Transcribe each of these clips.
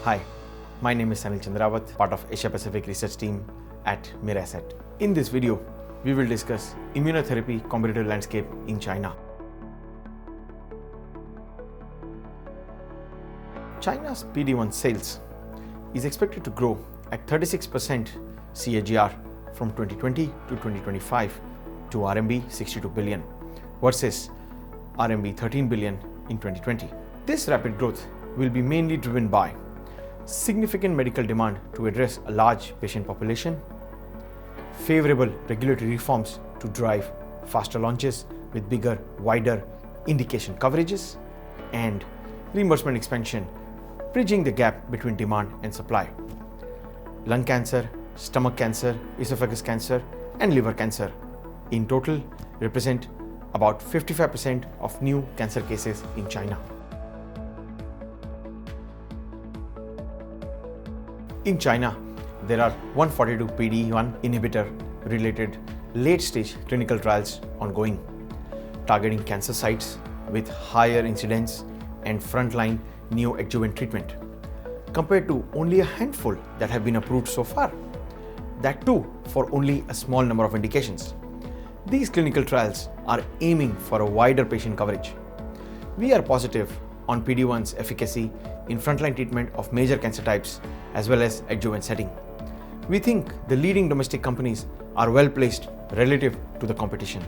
Hi, my name is Saniel Chandrawat, part of Asia Pacific research team at Mirae Asset. In this video, we will discuss immunotherapy competitive landscape in China. China's PD-1 sales is expected to grow at 36% CAGR from 2020 to 2025 to RMB 62 billion versus RMB 13 billion in 2020. This rapid growth will be mainly driven by significant medical demand to address a large patient population, favorable regulatory reforms to drive faster launches with bigger, wider indication coverages, and reimbursement expansion, bridging the gap between demand and supply. Lung cancer, stomach cancer, esophagus cancer, and liver cancer in total represent about 55% of new cancer cases in China. In China, there are 142 PD-1 inhibitor related late-stage clinical trials ongoing, targeting cancer sites with higher incidence and frontline neoadjuvant treatment, compared to only a handful that have been approved so far. That too for only a small number of indications. These clinical trials are aiming for a wider patient coverage. We are positive on PD-1's efficacy in frontline treatment of major cancer types as well as adjuvant setting. We think the leading domestic companies are well placed relative to the competition.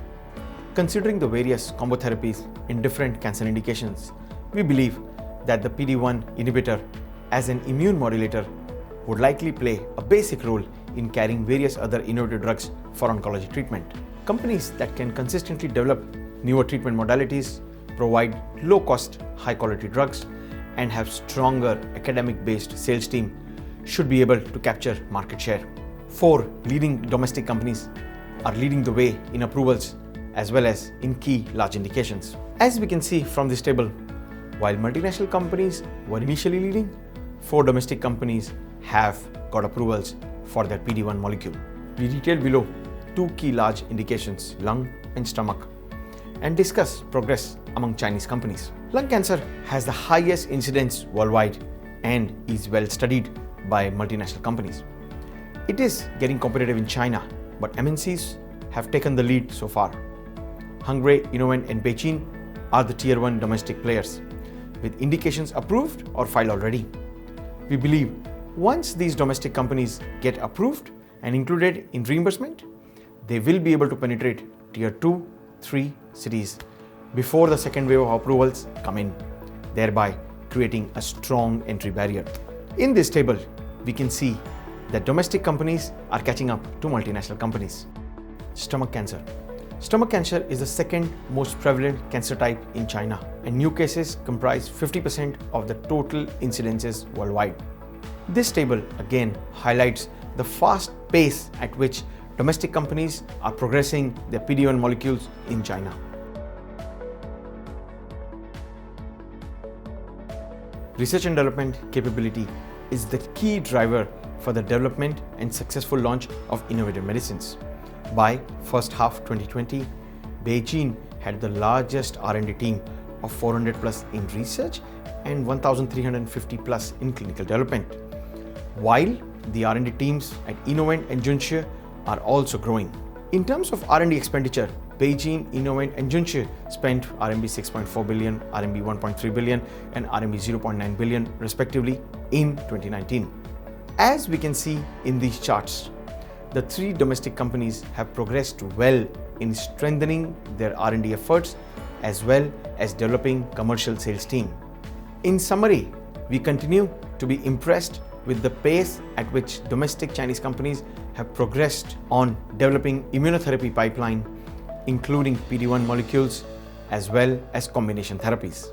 Considering the various combo therapies in different cancer indications, we believe that the PD-1 inhibitor as an immune modulator would likely play a basic role in carrying various other innovative drugs for oncology treatment. Companies that can consistently develop newer treatment modalities, provide low-cost, high-quality drugs, and have stronger academic-based sales team should be able to capture market share. 4 leading domestic companies are leading the way in approvals as well as in key large indications. As we can see from this table, while multinational companies were initially leading, 4 domestic companies have got approvals for their PD-1 molecule. We detail below 2 key large indications, lung and stomach, and discuss progress among Chinese companies. Lung cancer has the highest incidence worldwide and is well studied by multinational companies. It is getting competitive in China, but MNCs have taken the lead so far. Hengrui, Innovent and Beijing are the tier 1 domestic players, with indications approved or filed already. We believe once these domestic companies get approved and included in reimbursement, they will be able to penetrate tier 2, 3 cities before the second wave of approvals come in, thereby creating a strong entry barrier. In this table, we can see that domestic companies are catching up to multinational companies. Stomach cancer. Stomach cancer is the second most prevalent cancer type in China, and new cases comprise 50% of the total incidences worldwide. This table again highlights the fast pace at which domestic companies are progressing their PD-1 molecules in China. Research and development capability is the key driver for the development and successful launch of innovative medicines. By first half 2020, Beijing had the largest R&D team of 400 plus in research and 1,350 plus in clinical development, while the R&D teams at Innovent and Junshi are also growing. In terms of R&D expenditure, Beijing, Innovent and Junshi spent RMB 6.4 billion, RMB 1.3 billion and RMB 0.9 billion respectively in 2019. As we can see in these charts, the 3 domestic companies have progressed well in strengthening their R&D efforts as well as developing commercial sales team. In summary, we continue to be impressed with the pace at which domestic Chinese companies have progressed on developing immunotherapy pipeline, including PD-1 molecules as well as combination therapies.